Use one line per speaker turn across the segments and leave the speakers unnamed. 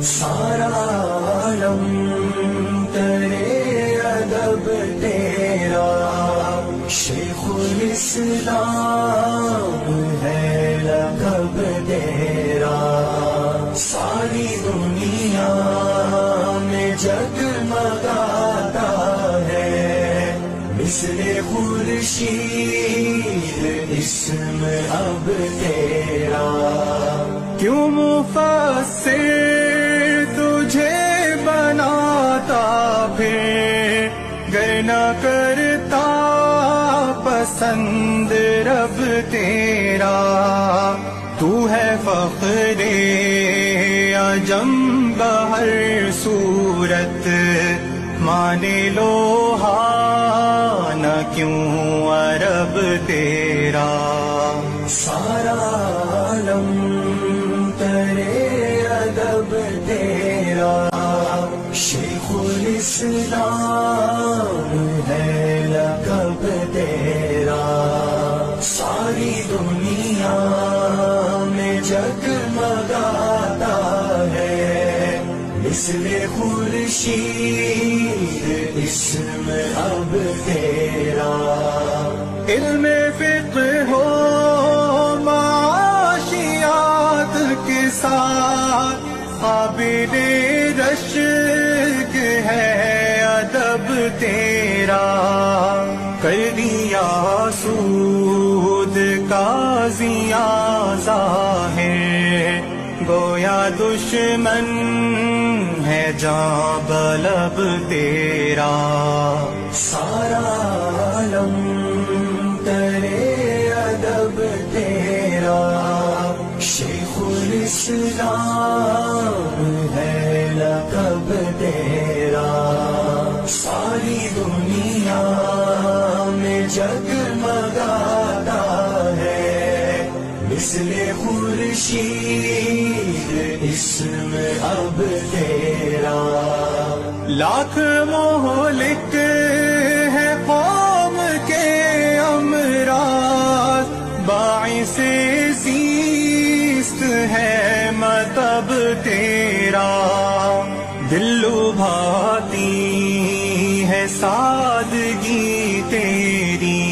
سارا عالم تیرے ادب تیرا، شیخ الاسلام ہے لقب تیرا، ساری دنیا میں جگمگاتا ہے مثل خورشید اسم اب تیرا۔ کیوں مفسر تجھے بناتا پھر گر نہ کرتا پسند رب تیرا، تو ہے فخر عجم بہر صورت، مانے لو نہ کیوں عرب تیرا۔ سارا عالم تیرے ادب تیرا، شیخ الاسلام ہے لقب تیرا، ساری دنیا میں جگمگاتا ہے مثل خورشید اسم اب تیرا۔ علم فقہ ہو معاشیات کے ساتھ قابل رشک ہے ادب تیرا، کر دیا سود قاضیاں ظاہر، گویا دشمن ہے جاں بلب تیرا۔ سارا عالم تیرے ادب تیرا، شیخ الاسلام ہے لقب تیرا، ساری دنیا میں جگمگاتا ہے مثل خورشید اسم اب تیرا۔ لاکھ مہلک ہے قوم کے امراض، باعث زیست ہے مطب تیرا، دل لبھاتی ہے سادگی تیری،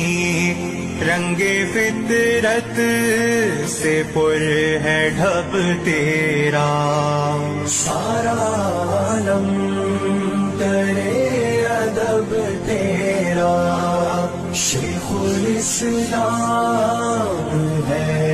رنگ فطرت سے پر ہے ڈھب تیرا۔ سارا عالم تیرے ادب تیرا، شیخ الاسلام ہے